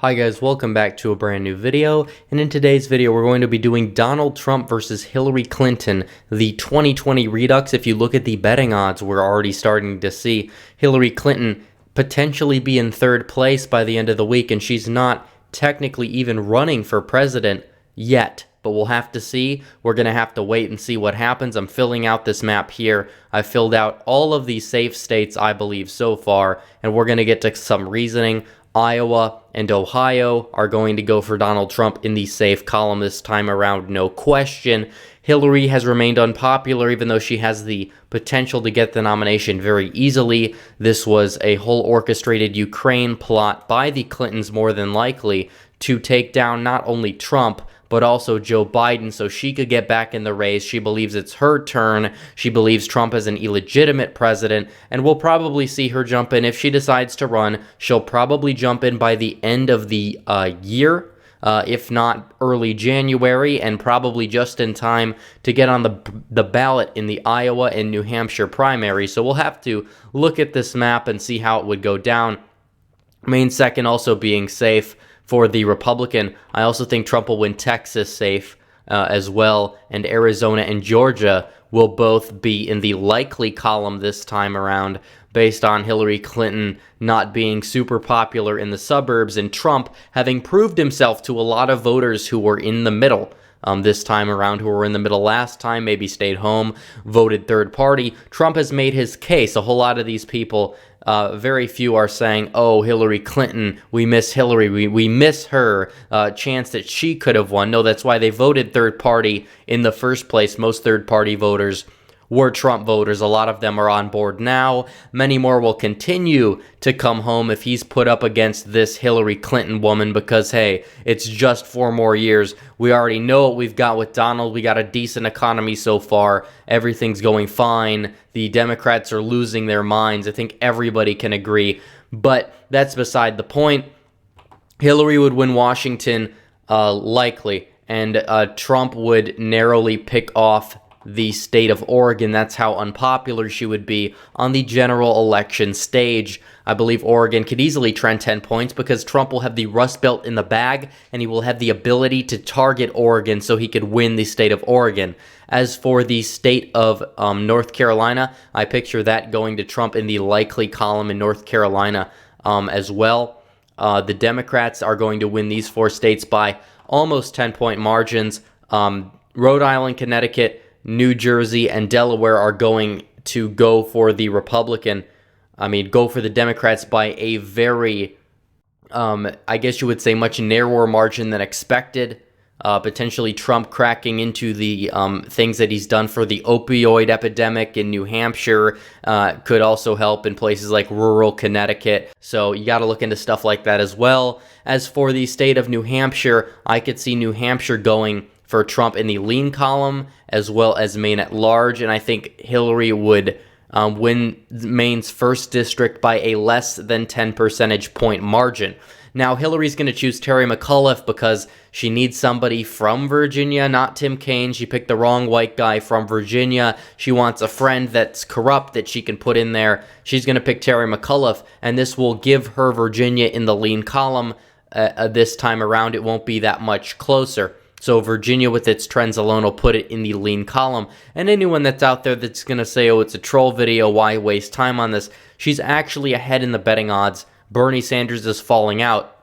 Hi guys, welcome back to a brand new video, and in today's video we're going to be doing Donald Trump versus Hillary Clinton, the 2020 redux. If you look at the betting odds, we're already starting to see Hillary Clinton potentially be in third place by the end of the week, and she's not technically even running for president yet. But we'll have to see. We're going to have to wait and see what happens. I'm filling out this map here. I filled out all of the safe states, I believe, so far, and we're going to get to some reasoning. Iowa and Ohio are going to go for Donald Trump in the safe column this time around, no question. Hillary has remained unpopular, even though she has the potential to get the nomination very easily. This was a whole orchestrated Ukraine plot by the Clintons, more than likely, to take down not only Trump, but also Joe Biden, so she could get back in the race. She believes it's her turn. She believes Trump is an illegitimate president, and we'll probably see her jump in. If she decides to run, she'll probably jump in by the end of the year, if not early January, and probably just in time to get on the ballot in the Iowa and New Hampshire primary. So we'll have to look at this map and see how it would go down. Maine second also being safe for the Republican. I also think Trump will win Texas safe as well, and Arizona and Georgia will both be in the likely column this time around, based on Hillary Clinton not being super popular in the suburbs and Trump having proved himself to a lot of voters who were in the middle this time around, who were in the middle last time, maybe stayed home, voted third party. Trump has made his case. A whole lot of these people, very few are saying, oh, Hillary Clinton, we miss Hillary, we miss her, chance that she could have won. No, that's why they voted third party in the first place. Most third party voters were Trump voters. A lot of them are on board now. Many more will continue to come home if he's put up against this Hillary Clinton woman, because, hey, it's just 4 more years. We already know what we've got with Donald. We got a decent economy so far. Everything's going fine. The Democrats are losing their minds. I think everybody can agree. But that's beside the point. Hillary would win Washington, likely, and Trump would narrowly pick off the state of Oregon. That's how unpopular she would be on the general election stage. I believe Oregon could easily trend 10 points because Trump will have the Rust Belt in the bag, and he will have the ability to target Oregon so he could win the state of Oregon. As for the state of North Carolina, I picture that going to Trump in the likely column in North Carolina as well. The Democrats are going to win these 4 states by almost 10-point margins. Rhode Island, Connecticut, New Jersey, and Delaware are going to go for the go for the Democrats by a very, I guess you would say, much narrower margin than expected. Potentially Trump cracking into the things that he's done for the opioid epidemic in New Hampshire could also help in places like rural Connecticut. So you got to look into stuff like that as well. As for the state of New Hampshire, I could see New Hampshire going for Trump in the lean column, as well as Maine at large, and I think Hillary would win Maine's 1st district by a less than 10 percentage point margin. Now, Hillary's going to choose Terry McAuliffe because she needs somebody from Virginia, not Tim Kaine. She picked the wrong white guy from Virginia. She wants a friend that's corrupt that she can put in there. She's going to pick Terry McAuliffe, and this will give her Virginia in the lean column this time around. It won't be that much closer. So Virginia, with its trends alone, will put it in the lean column. And anyone that's out there that's going to say, oh, it's a troll video, why waste time on this? She's actually ahead in the betting odds. Bernie Sanders is falling out.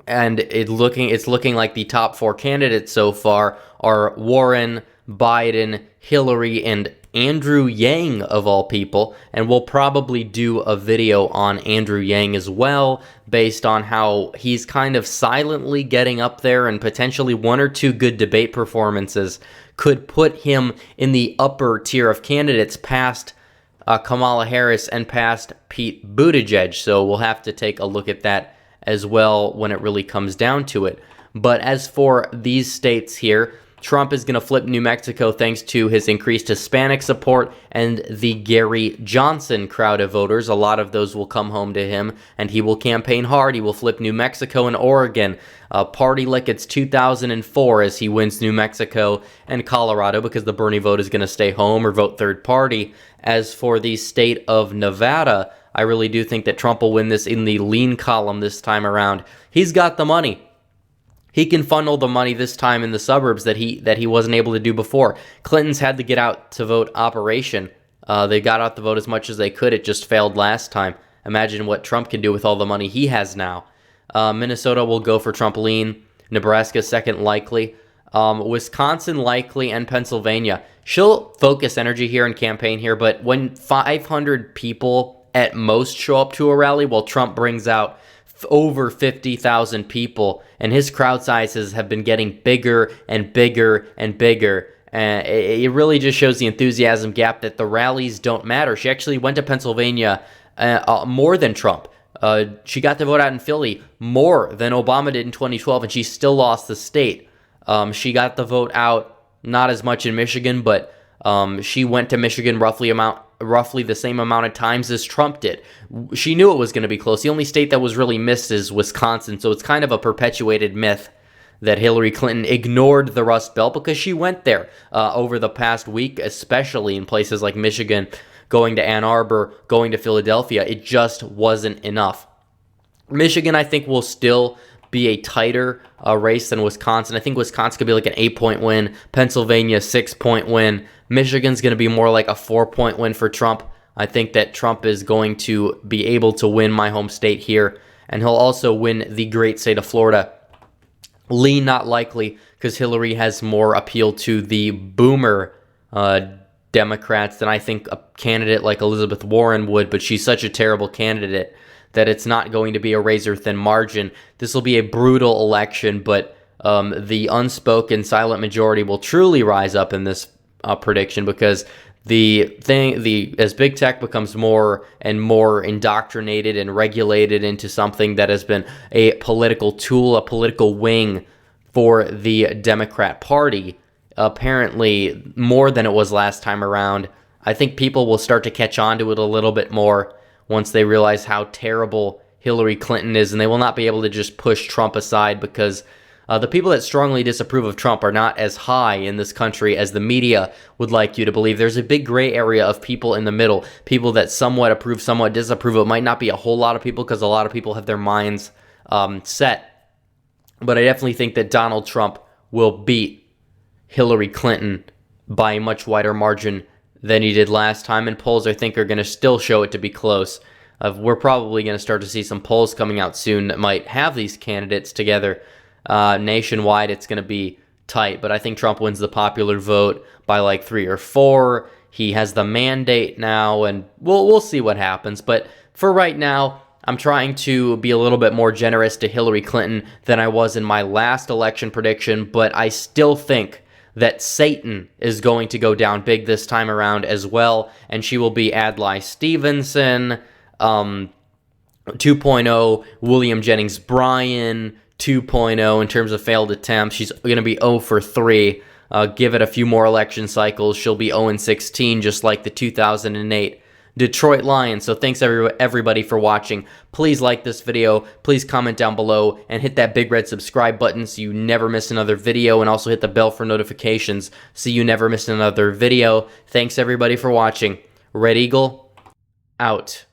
And it's looking like the top 4 candidates so far are Warren, Biden, Hillary, and Andrew Yang, of all people. And we'll probably do a video on Andrew Yang as well, based on how he's kind of silently getting up there, and potentially 1 or 2 good debate performances could put him in the upper tier of candidates past Kamala Harris and past Pete Buttigieg. So we'll have to take a look at that as well when it really comes down to it. But as for these states here, Trump is going to flip New Mexico thanks to his increased Hispanic support and the Gary Johnson crowd of voters. A lot of those will come home to him, and he will campaign hard. He will flip New Mexico and Oregon, party like it's 2004 as he wins New Mexico and Colorado, because the Bernie vote is going to stay home or vote third party. As for the state of Nevada, I really do think that Trump will win this in the lean column this time around. He's got the money. He can funnel the money this time in the suburbs that he wasn't able to do before. Clinton's had to get out to vote operation. They got out the vote as much as they could. It just failed last time. Imagine what Trump can do with all the money he has now. Minnesota will go for Trump lean. Nebraska second likely. Wisconsin likely, and Pennsylvania. She'll focus energy here and campaign here, but when 500 people at most show up to a rally, while Trump brings out over 50,000 people, and his crowd sizes have been getting bigger and bigger and bigger. It really just shows the enthusiasm gap that the rallies don't matter. She actually went to Pennsylvania more than Trump. She got the vote out in Philly more than Obama did in 2012, and she still lost the state. She got the vote out not as much in Michigan, but she went to Michigan roughly the same amount of times as Trump did. She knew it was going to be close. The only state that was really missed is Wisconsin, so it's kind of a perpetuated myth that Hillary Clinton ignored the Rust Belt, because she went there over the past week, especially in places like Michigan, going to Ann Arbor, going to Philadelphia. It just wasn't enough. Michigan, I think, will still be a tighter race than Wisconsin. I think Wisconsin could be like an 8-point win. Pennsylvania, 6-point win. Michigan's going to be more like a 4-point win for Trump. I think that Trump is going to be able to win my home state here, and he'll also win the great state of Florida. Lean, not likely, because Hillary has more appeal to the boomer Democrats than I think a candidate like Elizabeth Warren would, but she's such a terrible candidate that it's not going to be a razor-thin margin. This will be a brutal election, but the unspoken silent majority will truly rise up in this prediction, because as big tech becomes more and more indoctrinated and regulated into something that has been a political tool, a political wing for the Democrat Party, apparently more than it was last time around, I think people will start to catch on to it a little bit more once they realize how terrible Hillary Clinton is, and they will not be able to just push Trump aside, because the people that strongly disapprove of Trump are not as high in this country as the media would like you to believe. There's a big gray area of people in the middle, people that somewhat approve, somewhat disapprove. It might not be a whole lot of people, because a lot of people have their minds set. But I definitely think that Donald Trump will beat Hillary Clinton by a much wider margin than he did last time, and polls, I think, are going to still show it to be close. We're probably going to start to see some polls coming out soon that might have these candidates together. Nationwide, it's going to be tight, but I think Trump wins the popular vote by like 3 or 4. He has the mandate now, and we'll see what happens. But for right now, I'm trying to be a little bit more generous to Hillary Clinton than I was in my last election prediction, but I still think that Satan is going to go down big this time around as well, and she will be Adlai Stevenson, 2.0, William Jennings Bryan, 2.0 in terms of failed attempts. She's going to be 0 for 3. Give it a few more election cycles, she'll be 0-16, just like the 2008 Detroit Lions. So thanks everybody for watching. Please like this video, please comment down below, and hit that big red subscribe button so you never miss another video, and also hit the bell for notifications so you never miss another video. Thanks everybody for watching. Red Eagle, out.